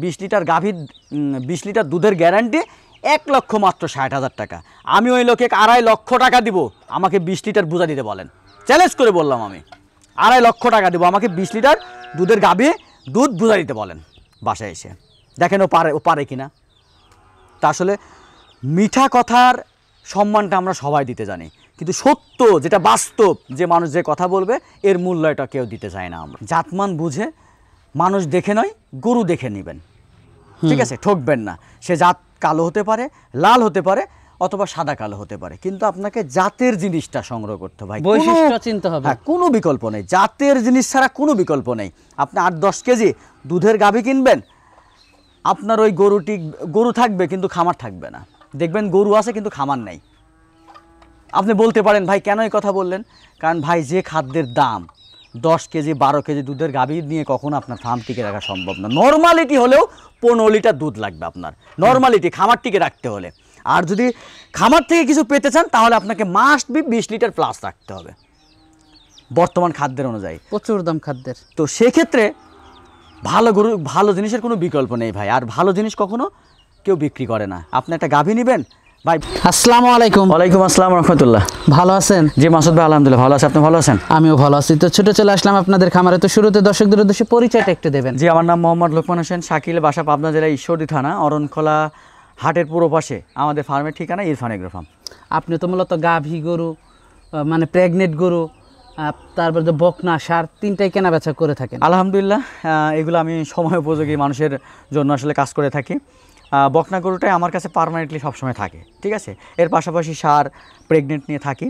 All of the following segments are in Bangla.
20 লিটার গাভীর 20 লিটার দুধের গ্যারান্টি 1 লক্ষ মাত্র 60,000 টাকা। আমি ওই লোকে 2.5 লক্ষ টাকা দিব, আমাকে 20 লিটার বুঝা দিতে বলেন। চ্যালেঞ্জ করে বললাম, আমি 2.5 লক্ষ টাকা দিব, আমাকে 20 লিটার দুধের গাভী দুধ বুঝা দিতে বলেন বাসায় এসে। দেখেন ও পারে কিনা। তা আসলে মিঠা কথার সম্মানটা আমরা সবাই দিতে জানি, কিন্তু সত্য যেটা বাস্তব, যে মানুষ যে কথা বলবে এর মূল্যটা কেউ দিতে চায় না। আমরা জাতমান বুঝে মানুষ দেখে নয়, গরু দেখে নেবেন, ঠিক আছে? ঠকবেন না। সে জাত কালো হতে পারে, লাল হতে পারে, অথবা সাদা কালো হতে পারে, কিন্তু আপনাকে জাতের জিনিসটা সংগ্রহ করতে হবে, বৈশিষ্ট্য চিনতে হবে। হ্যাঁ, কোনো বিকল্প নেই, জাতের জিনিস ছাড়া কোনো বিকল্প নেই। আপনি 8-10 কেজি দুধের গাভী কিনবেন, আপনার ওই গরু থাকবে কিন্তু খামার থাকবে না। দেখবেন গরু আছে কিন্তু খামার নেই। আপনি বলতে পারেন ভাই কেন এই কথা বললেন? কারণ ভাই যে খাদ্যের দাম, 10 কেজি 12 কেজি দুধের গাভী নিয়ে কখনো আপনার ফার্ম টিকে রাখা সম্ভব না। নর্মালিটি হলেও 15 লিটার দুধ লাগবে আপনার, নর্মালিটি খামার টিকে রাখতে হলে। আর যদি খামার থেকে কিছু পেতে চান তাহলে আপনাকে মাস্ট বি 20 লিটার প্লাস রাখতে হবে বর্তমান খাদ্যের অনুযায়ী। প্রচুর দাম খাদ্যের। তো সেক্ষেত্রে ভালো গরু, ভালো জিনিসের কোনো বিকল্প নেই ভাই। আর ভালো জিনিস কখনো কেউ বিক্রি করে না। আপনি একটা গাভী নেবেন ভাই। আসসালামু আলাইকুম। ওয়ালাইকুম আসসালাম রাহমাতুল্লাহ। ভালো আছেন? জি মাসুদ ভাই, আলহামদুলিল্লাহ ভালো আছি। আপনি ভালো আছেন? আমিও ভালো আছি। তো ছোট চলে আসলাম আপনাদের খামারে। তো শুরুতে দর্শকদের উদ্দেশ্যে পরিচয়টা একটু দেবেন। জি, আমার নাম মোহাম্মদ লোকমান হোসেন শাকিল, বাসা পাবনা জেলা ঈশ্বরদী থানা অরণখোলা হাটের পুরো পাশে আমাদের ফার্মের ঠিকানা ইরফান এগ্রো ফার্ম। আপনি তো মূলত গাভী গরু, মানে প্রেগনেন্ট গরু, তারপর যে বকনা সার, তিনটাই কেনা বেচা করে থাকেন? আলহামদুলিল্লাহ, এগুলো আমি সময় উপযোগী মানুষের জন্য আসলে কাজ করে থাকি। বকনা গরুটাই আমার কাছে পার্মানেন্টলি সবসময় থাকে, ঠিক আছে? এর পাশাপাশি সার প্রেগনেন্ট নিয়ে থাকি।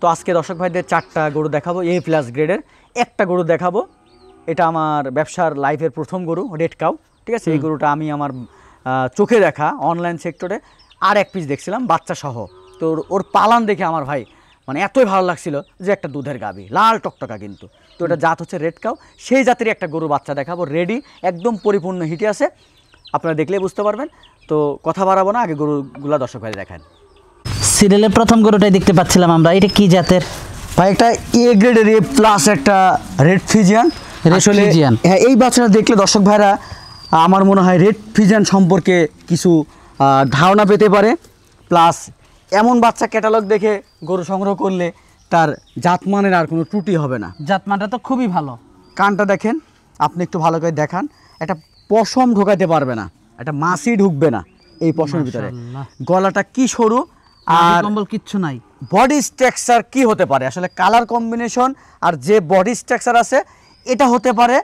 তো আজকে দর্শক ভাইদের 4টা গরু দেখাবো, A+ গ্রেডের। একটা গরু দেখাবো, এটা আমার ব্যবসার লাইফের প্রথম গরু, রেড কাউ, ঠিক আছে? এই গরুটা আমি আমার চোখে দেখা অনলাইন সেক্টরে আর এক পিস দেখছিলাম বাচ্চা সহ। তো ওর পালান দেখে আমার ভাই মানে এতই ভালো লাগছিল যে একটা দুধের গাভী, লাল টকটকা কিন্তু। তো এটা জাত হচ্ছে রেড কাউ। সেই জাতেরই একটা গরু বাচ্চা দেখাবো, রেডি, একদম পরিপূর্ণ হিটে আছে, আপনারা দেখলেই বুঝতে পারবেন। তো কথা বাড়াবো না, আগে গরুগুলা দর্শক ভাই দেখেন। সিরিয়ালের প্রথম গরুটাই দেখতে পাচ্ছিলাম আমরা। এটা কি জাতের ভাই? একটা A গ্রেডের A+ একটা রেড ফ্রিজিয়ান। আসলে হ্যাঁ, এই বাচ্চাটা দেখলে দর্শক ভাইরা আমার মনে হয় রেড ফ্রিজিয়ান সম্পর্কে কিছু ধারণা পেতে পারে। প্লাস এমন বাচ্চা ক্যাটালগ দেখে গরু সংগ্রহ করলে তার জাতমানের আর কোনো ত্রুটি হবে না। জাতমানটা তো খুবই ভালো। কানটা দেখেন, আপনি একটু ভালো করে দেখান। একটা পশম ঢোকাতে পারবে না, একটা মাছি ঢুকবে না এই পশমের ভিতরে। গলাটা কি সরু, আর কম্বল কিচ্ছু নাই। বডি স্ট্রাকচার কি হতে পারে আসলে, কালার কম্বিনেশন আর যে বডি স্ট্রাকচার আছে, এটা হতে পারে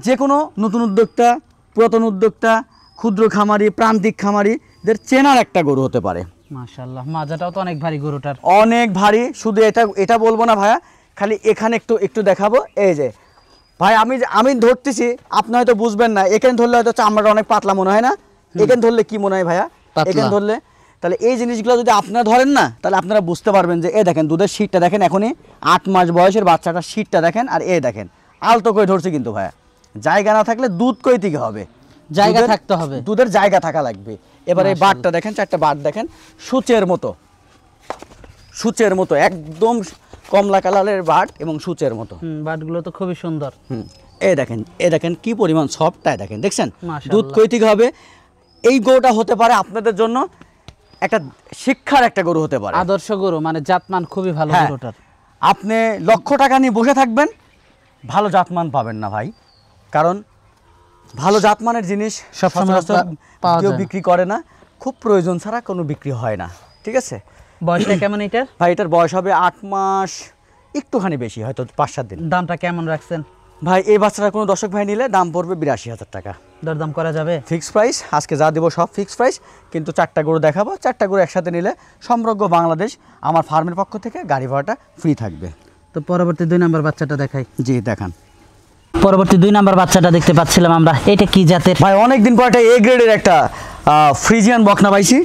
যে কোনো নতুন উদ্যোক্তা, পুরাতন উদ্যোক্তা, ক্ষুদ্র খামারি, প্রান্তিক খামারিদের চেনার একটা গরু হতে পারে। মাশাআল্লাহ, মাজাটাও তো অনেক ভারী গরুটার। অনেক ভারী। শুধু এটা বলবো না ভাইয়া, খালি এখানে একটু দেখাবো। এই যে ভাই, আমি ধরতেছি, আপনি হয়তো বুঝবেন না। এখানে ধরলে হয়তো চামড়াটা অনেক পাতলা মনে হয় না? এখানে ধরলে কি মনে হয় ভাইয়া? এখানে ধরলে, তাহলে এই জিনিসগুলো যদি আপনারা ধরেন না, তাহলে আপনারা বুঝতে পারবেন যে দেখেন দুধের শীতটা দেখেন, এখনই 8 মাস বয়সের বাচ্চাটার শীতটা দেখেন। আর দেখেন আলতো করে ধরছে কিন্তু ভাইয়া। জায়গা না থাকলে দুধ কই থেকে হবে? জায়গা থাকতে হবে, দুধের জায়গা থাকা লাগবে। এবারে এই বাটটা দেখেন, 4টা বাট দেখেন, সূচের মতো একদম কমলা কালারের বাট এবং সূচের মতো। বাটগুলো তো খুবই সুন্দর। এই দেখেন কি পরিমাণ সফটটাই দেখেন, দেখছেন দুধ কই থেকে হবে? এই গরুটা হতে পারে আপনাদের জন্য একটা শিক্ষার একটা গরু হতে পারে, আদর্শ গরু, মানে জাতমান খুবই ভালো গরুটার। আপনি লক্ষ টাকা নিয়ে বসে থাকবেন, ভালো জাতমান পাবেন না ভাই। কারণ ভালো জাতমানের জিনিস সবসময় কেউ বিক্রি করে না, খুব প্রয়োজন ছাড়া কোনো বিক্রি হয় না, ঠিক আছে? বয়সটা কেমন এটার? ভাই এটার বয়স হবে 8 মাস, একটুখানি বেশি, হয়তো 5-7 দিন। দামটা কেমন রাখছেন ভাই? এই বাচ্চাটা কোনো দর্শক ভাই নিলে দাম পড়বে 82,000 টাকা। দরদাম করা যাবে? ফিক্সড প্রাইস আজকে যা দেবো সব ফিক্সড প্রাইস। কিন্তু 4টা গরু দেখাবো, 4টা গরু একসাথে নিলে সমগ্র বাংলাদেশ আমার ফার্মের পক্ষ থেকে গাড়ি ভাড়াটা ফ্রি থাকবে। তো পরবর্তী 2 নাম্বার বাচ্চাটা দেখাই। জি দেখান। পরবর্তী 2 নাম্বার বাচ্চাটা দেখতে পাচ্ছিলাম আমরা। এটা কি জাতের? ভাই অনেকদিন পর একটা A গ্রেডের একটা ফ্রিজিয়ান বকনা পাইছি।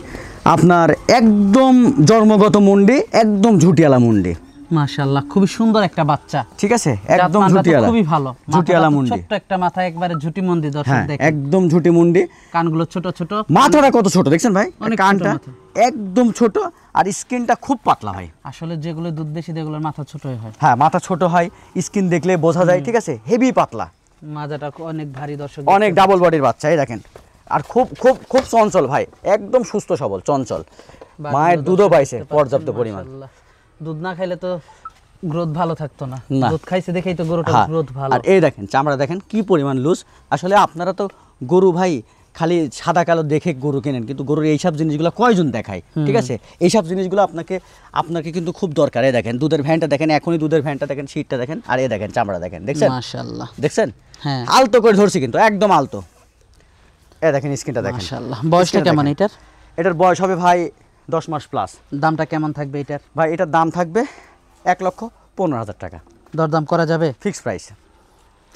আপনার একদম জন্মগত মুন্ডি, একদম ঝুটিয়ালা মুন্ডি। মাশাআল্লাহ, খুবই সুন্দর একটা বাচ্চা, ঠিক আছে? একদম ঝুটিয়ালা, খুবই ভালো ঝুটিয়ালা মুন্ডি। ছোট্ট একটা মাথা, একবারে ঝুটি মুন্ডি। দর্শক দেখেন, একদম ঝুটি মুন্ডি। কানগুলো ছোট ছোট, মাথাটা কত ছোট দেখছেন ভাই? কানটা একদম ছোট, আর স্কিনটা খুব পাতলা ভাই। আসলে যেগুলো দুধ বেশি, যেগুলোর মাথা ছোটই হয়। হ্যাঁ, মাথা ছোট হয়, স্কিন দেখলে বোঝা যায়, ঠিক আছে? হেভি পাতলা, মাজাটা অনেক ভারী দর্শক, অনেক ডাবল বডির বাচ্চা, এই দেখেন। আর খুব খুব খুব চঞ্চল ভাই, একদম সুস্থ সবল চঞ্চল। মায়ের দুধও পাইছে পর্যাপ্ত পরিমাণ। মাশাআল্লাহ। দুধ না খাইলে তো গ্রোথ ভালো থাকতো না, না। দুধ খাইছে দেখেই তো গরুটার হ্যাঁ, গ্রোথ ভালো। আর এই দেখেন চামড়া দেখেন কি পরিমাণ লুজ। আসলে আপনারা তো গরু ভাই খালি সাদা কালো দেখে গরু কেনেন, কিন্তু গরুর এইসব জিনিসগুলো কয়জন দেখায়, ঠিক আছে? এইসব জিনিসগুলো আপনাকে কিন্তু খুব দরকার। এই দেখেন দুধের ভ্যানটা দেখেন, এখনই দুধের ভ্যানটা দেখেন, শীতটা দেখেন, আর এই দেখেন চামড়া দেখেন, দেখছেন? মাশাআল্লাহ। দেখছেন? হ্যাঁ আলতো করে ধরছি কিন্তু, একদম আলতো। এই দেখেন স্কিনটা দেখেন। মাশাআল্লাহ। বয়সটা স্কিনটা কেমন দেখেন। এটার? এটার বয়স হবে ভাই 10 মাস প্লাস। দামটা কেমন থাকবে এটার? ভাই এটার দাম থাকবে 1,15,000 টাকা, দরদাম করা যাবে? Fixed price,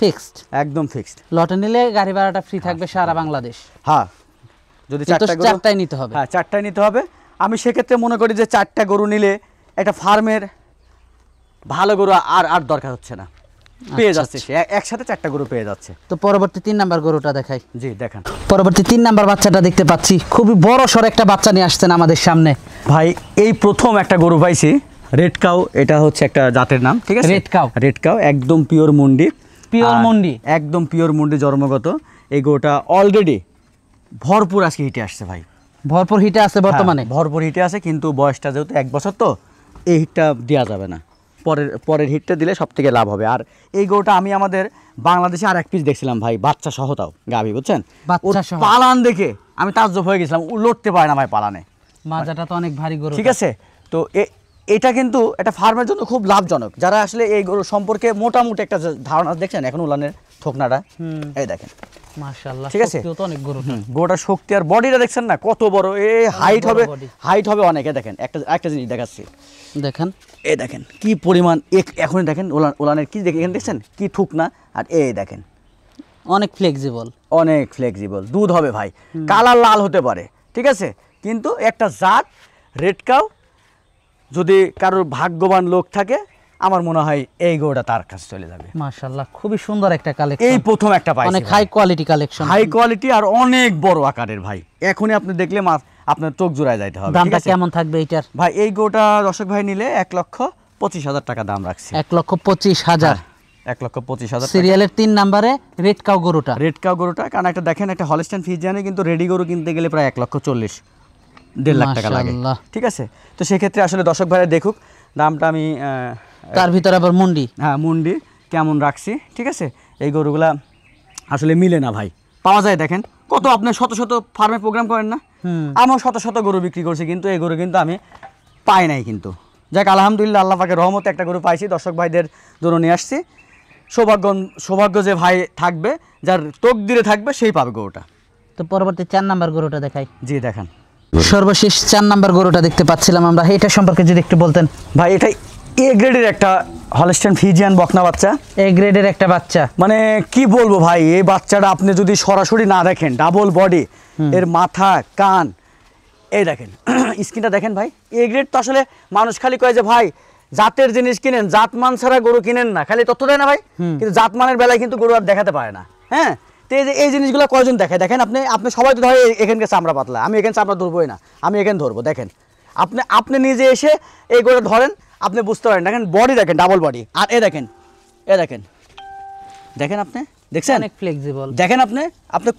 fixed? একদম ফিক্সড। লটে নিলে গাড়ি ভাড়াটা ফ্রি থাকবে সারা বাংলাদেশ? হ্যাঁ, যদি কিন্তু চারটা গরু, চারটাই নিতে হবে? হ্যাঁ 4টাই নিতে হবে। আমি সেক্ষেত্রে মনে করি যে 4টা গরু নিলে একটা ফার্মের ভালো গরু আর দরকার হচ্ছে না, পেয়ে যাচ্ছে সে একসাথে 4টা গরু পেয়ে যাচ্ছে। তো পরবর্তী 3 নাম্বার গরুটা দেখাই। জি দেখেন পরবর্তী 3 নাম্বার বাচ্চাটা দেখতে পাচ্ছি, খুবই বড় সড় একটা বাচ্চা নিয়ে আসছেন আমাদের সামনে। ভাই, এই প্রথম একটা গরু পাইছি, রেড কাউ। এটা হচ্ছে একটা জাতের নাম, ঠিক আছে? Red cow? রেড কাউ, একদম পিওর মুন্ডি। পিওর মুন্ডি? একদম পিওর মুন্ডি জন্মগত। এই গরুটা অলরেডি ভরপুর আজকে হিটে আসছে ভাই, ভরপুর হিটে আছে বর্তমানে? হ্যাঁ, ভরপুর হিটে আছে, কিন্তু বয়সটা যেহেতু 1 বছর, তো এই হিটটা দেওয়া যাবে না, পরের হিটটা দিলে সব থেকে লাভ হবে। আর এই গরুটা আমি আমাদের বাংলাদেশে আর এক পিস দেখছিলাম ভাই, বাচ্চা সহ, তাও গাভী, বুঝছেন? বাচ্চা সহ? পালান দেখে আমি তাজ্জব হয়ে গেছিলাম, ও লড়তে পারে না ভাই পালানে। মাজাটা তো অনেক ভারী গরু। ঠিক আছে, তো এটা কিন্তু একটা ফার্মের জন্য খুব লাভজনক। যারা আসলে এই গরু সম্পর্কে মোটামুটি একটা ধারণা, দেখছেন এখন উলানের থোকনাটা, এই দেখেন, মাশাআল্লাহ। ঠিক আছে? শক্তিও তো অনেক গরু। গরুটার শক্তি আর বডিটা দেখছেন না কত বড়, হাইট বড় হবে, body। হাইট হবে অনেকে। দেখেন একটা জিনিস দেখাচ্ছি, দেখেন এই দেখেন কি পরিমাণ, এখনই দেখেন উলানের কি দেখেন, দেখছেন কি থুকনা, আর এই দেখেন অনেক ফ্লেক্সিবল। অনেক ফ্লেক্সিবল। দুধ হবে ভাই, কালার লাল হতে পারে, ঠিক আছে? কিন্তু একটা জাত রেড কাউ, যদি কারোর ভাগ্যবান লোক থাকে, আমার মনে হয় এই গরুটা তার কাছে চলে যাবে। মাশাআল্লাহ, খুবই সুন্দর একটা কালেকশন। এই প্রথম একটা পাইছি, অনেক high quality collection. High quality আর অনেক বড় আকারের ভাই। এখনই আপনি দেখলে আপনার চোখ জোড়ায় যাইতে হবে। দামটা ঠিক আছে? কেমন থাকবে এইটার? ভাই এই গরুটা দর্শক ভাই নিলে 1,25,000 টাকা দাম রাখছি। 1,25,000? 1,25,000 সিরিয়ালের 3 নম্বরে রেড কাউ গরুটা? রেড কাউ গরুটা, কারণ একটা দেখেন, একটা হলস্টাইন ফ্রিজিয়ানে কিন্তু রেডি গরু কিনতে গেলে প্রায় 1,40,000 1.5 লাখ টাকা লাগে, মাশাআল্লাহ। ঠিক আছে? তো সেক্ষেত্রে আসলে দর্শক ভাইরা দেখুক দামটা আমি তার ভিতরে আবার মুন্ডি? হ্যাঁ, মুন্ডি কেমন রাখছি, ঠিক আছে? এই গরুগুলা আসলে মিলে না ভাই, পাওয়া যায় দেখেন কত, আপনি শত শত ফার্মে প্রোগ্রাম করেন না, আমার শত শত গরু বিক্রি করছি, কিন্তু এই গরু কিন্তু আমি পাই নাই। কিন্তু যাক আলহামদুলিল্লাহ, আল্লাহ পাকের রহমতে একটা গরু পাইছি, দর্শক ভাইদের জন্য নিয়ে আসছি। সৌভাগ্য যে ভাই থাকবে, যার তকদিরে থাকবে, সেই পাবে গরুটা। তো পরবর্তী 4 নাম্বার গরুটা দেখাই। জি দেখান। সর্বশেষ 4 নাম্বার গরুটা দেখতে পাচ্ছিলাম আমরা, এটা সম্পর্কে যদি একটু বলতেন। ভাই এটাই এ গ্রেডের একটা হলস্টাইন ফ্রিজিয়ান বকনা বাচ্চা। এ গ্রেডের একটা বাচ্চা? মানে কি বলবো ভাই, এই বাচ্চাটা আপনি যদি সরাসরি না দেখেন, ডাবল বডি, এর মাথা কান, এই দেখেন স্কিনটা দেখেন ভাই। এ গ্রেড তো আসলে মানুষ খালি কয় যে ভাই জাতের জিনিস কিনেন, জাতমান ছাড়া গরু কিনেন না, খালি তথ্য দেয় না ভাই, কিন্তু জাতমানের বেলায় কিন্তু গরু আর দেখাতে পারে না। হ্যাঁ, তো এই জিনিসগুলো কয়জন দেখে? দেখেন আপনি সবাই তো ধরে এখানকে চামড়া পাতলা, আমি এখানে চামড়া ধরবোই না, আমি এখানে ধরবো। দেখেন আপনি নিজে এসে এই গরু ধরেন, আপনি বুঝতে পারেন। দেখেন বডি দেখেন, ডাবল বডি, আর দেখেন দেখেন আপনি দেখছেন, অনেক ফ্লেক্সিবল। দেখেন আপনি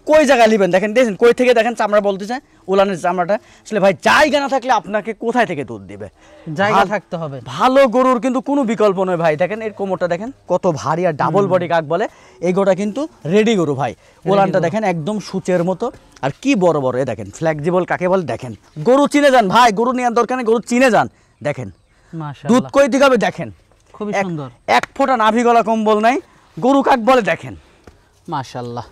কই জায়গায় নেবেন, দেখেন কই থেকে দেখেন চামড়া বলতেছে, উলানের চামড়াটা। আসলে ভাই জায়গা না থাকলে আপনাকে কোথায় থেকে দুধ দিবে? জায়গা থাকতে হবে। ভালো গরুর কিন্তু কোনো বিকল্প নয় ভাই। দেখেন এর কোমরটা দেখেন কত ভারী, আর ডাবল বডি কাক বলে, এই গরুটা কিন্তু রেডি গরু ভাই। উলানটা দেখেন একদম সূচের মতো, আর কি বড় বড়, এ দেখেন ফ্লেক্সিবল কাকে বলে। দেখেন গরু চিনে যান ভাই, গরু নেওয়ার দরকার নেই, গরু চিনে যান। দেখেন মাশাআল্লাহ, দুধ কই দিকে হবে, দেখেন খুবই সুন্দর। এক ফোঁটা নাভি গলা কম্বল নাই, গরু কাক বলে। দেখেন মাশাআল্লাহ,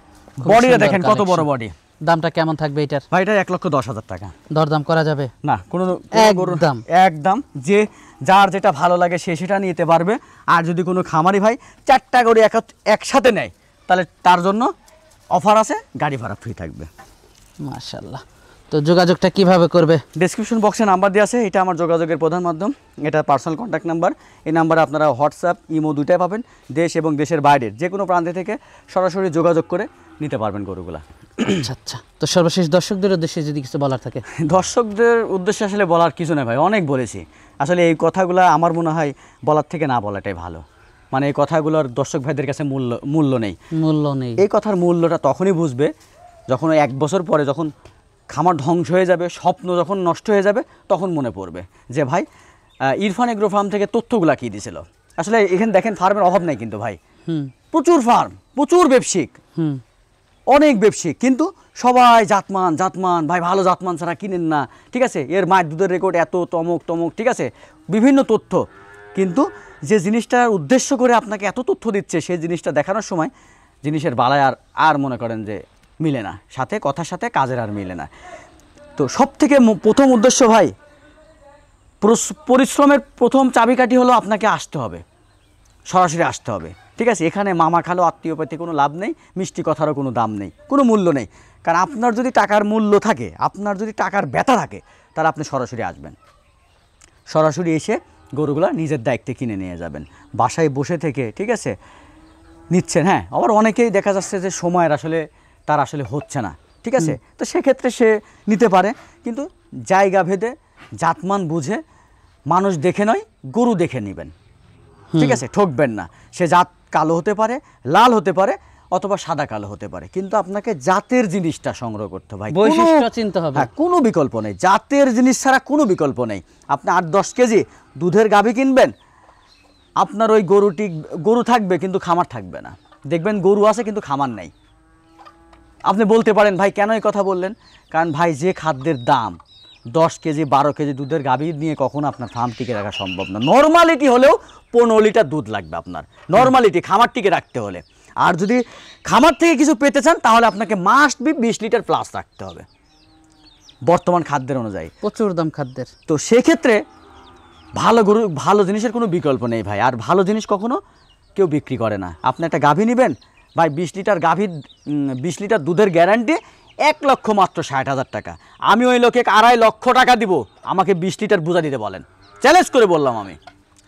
বডিটা দেখেন কত বড় বডি। দামটা কেমন থাকবে এটার? ভাই এটা 1,10,000 টাকা। দরদাম করা যাবে? না, কোনো একদম একদম, যে যার যেটা ভালো লাগে সে সেটা নিতে পারবে। আর যদি কোনো খামারি ভাই 4টা গরু একসাথে নেয়, তাহলে তার জন্য অফার আছে, গাড়ি ভাড়া ফ্রি থাকবে। মাশাআল্লাহ। তো যোগাযোগটা কিভাবে করবে? ডেসক্রিপশন বক্সে নাম্বার দেওয়া আছে, এটা আমার যোগাযোগের প্রধান মাধ্যম, এটা পার্সোনাল কন্ট্যাক্ট নাম্বার। এই নাম্বারে আপনারা হোয়াটসঅ্যাপ, ইমো দুইটাই পাবেন। দেশ এবং দেশের বাইরের যে কোনো প্রান্তে থেকে সরাসরি যোগাযোগ করে নিতে পারবেন গরুগুলা। আচ্ছা, তো সর্বশেষ দর্শকদের উদ্দেশ্যে যদি কিছু বলার থাকে? দর্শকদের উদ্দেশ্যে আসলে বলার কিছু নেই ভাই, অনেক বলেছি। আসলে এই কথাগুলো আমার মনে হয় বলার থেকে না বলাটাই ভালো। মানে এই কথাগুলোর দর্শক ভাইদের কাছে মূল্য নেই। মূল্য নেই। এই কথার মূল্যটা তখনই বুঝবে যখন ওই 1 বছর পরে যখন খামার ধ্বংস হয়ে যাবে, স্বপ্ন যখন নষ্ট হয়ে যাবে, তখন মনে পড়বে যে ভাই ইরফান এগ্রো ফার্ম থেকে তথ্যগুলা কী দিছিল। আসলে এখানে দেখেন ফার্মের অভাব নেই কিন্তু ভাই, প্রচুর ফার্ম, প্রচুর ব্যবসায়িক, অনেক ব্যবসায়িক, কিন্তু সবাই জাতমান ভাই, ভালো জাতমান ছাড়া কিনেন না, ঠিক আছে, এর মায়ের দুধের রেকর্ড এত, তমক, ঠিক আছে, বিভিন্ন তথ্য। কিন্তু যে জিনিসটার উদ্দেশ্য করে আপনাকে এত তথ্য দিচ্ছে, সেই জিনিসটা দেখানোর সময় জিনিসের বালায় আর মনে করেন যে মিলে না, সাথে কথার সাথে কাজের আর মিলে না। তো সব থেকে প্রথম উদ্দেশ্য ভাই, পরিশ্রমের প্রথম চাবিকাঠি হলো আপনাকে আসতে হবে, সরাসরি আসতে হবে, ঠিক আছে। এখানে মামা খালো আত্মীয় পাতি কোনো লাভ নেই, মিষ্টি কথারও কোনো দাম নেই, কোনো মূল্য নেই। কারণ আপনার যদি টাকার মূল্য থাকে, আপনার যদি টাকার ব্যথা থাকে, তাহলে আপনি সরাসরি আসবেন, সরাসরি এসে গরুগুলো নিজের দায়িত্বে কিনে নিয়ে যাবেন, বাসায় বসে থেকে, ঠিক আছে, নিচ্ছেন। হ্যাঁ, আবার অনেকেই দেখা যাচ্ছে যে সময়ের তার আসলে হচ্ছে না, ঠিক আছে, তো সেক্ষেত্রে সে নিতে পারে, কিন্তু জায়গা ভেদে জাতমান বুঝে, মানুষ দেখে নয় গরু দেখে নেবেন, ঠিক আছে, ঠকবেন না। সে জাত কালো হতে পারে, লাল হতে পারে, অথবা সাদা কালো হতে পারে, কিন্তু আপনাকে জাতের জিনিসটা সংগ্রহ করতে হবে, বৈশিষ্ট্য চিনতে হবে। হ্যাঁ, কোনো বিকল্প নেই, জাতের জিনিস ছাড়া কোনো বিকল্প নেই। আপনি 8-10 কেজি দুধের গাভী কিনবেন, আপনার ওই গরু থাকবে কিন্তু খামার থাকবে না। দেখবেন গরু আছে কিন্তু খামার নেই। আপনি বলতে পারেন ভাই কেন এই কথা বললেন? কারণ ভাই, যে খাদ্যের দাম, 10 কেজি 12 কেজি দুধের গাভী নিয়ে কখনো আপনার ফার্ম টিকে রাখা সম্ভব না। নর্মালিটি হলেও 15 লিটার দুধ লাগবে আপনার, নর্মালিটি খামার টিকে রাখতে হলে। আর যদি খামার থেকে কিছু পেতে চান, তাহলে আপনাকে মাস্ট বি 20 লিটার প্লাস রাখতে হবে বর্তমান খাদ্যের অনুযায়ী, প্রচুর দাম খাদ্যের। তো সেক্ষেত্রে ভালো গরু, ভালো জিনিসের কোনো বিকল্প নেই ভাই। আর ভালো জিনিস কখনো কেউ বিক্রি করে না। আপনি একটা গাভী নেবেন ভাই, 20 লিটার গাভীর 20 লিটার দুধের গ্যারান্টি, 1 লক্ষ মাত্র 60,000 টাকা। আমি ওই লোকে 2.5 লক্ষ টাকা দিব, আমাকে 20 লিটার বুঝা দিতে বলেন। চ্যালেঞ্জ করে বললাম, আমি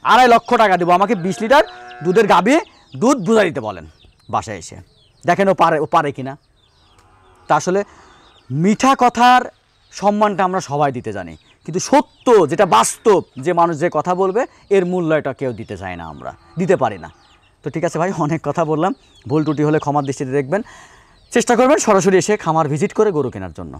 2.5 লক্ষ টাকা দিব, আমাকে 20 লিটার দুধের গাভী দুধ বুঝা দিতে বলেন বাসায় এসে। দেখেন ও পারে কিনা। তা আসলে মিঠা কথার সম্মানটা আমরা সবাই দিতে জানি, কিন্তু সত্য যেটা বাস্তব, যে মানুষ যে কথা বলবে, এর মূল্যটা কেউ দিতে চায় না, আমরা দিতে পারি না। তো ঠিক আছে ভাই, অনেক কথা বললাম, ভুল ত্রুটি হলে ক্ষমার দৃষ্টিতে দেখবেন। চেষ্টা করবেন সরাসরি এসে খামার ভিজিট করে গরু কেনার জন্য।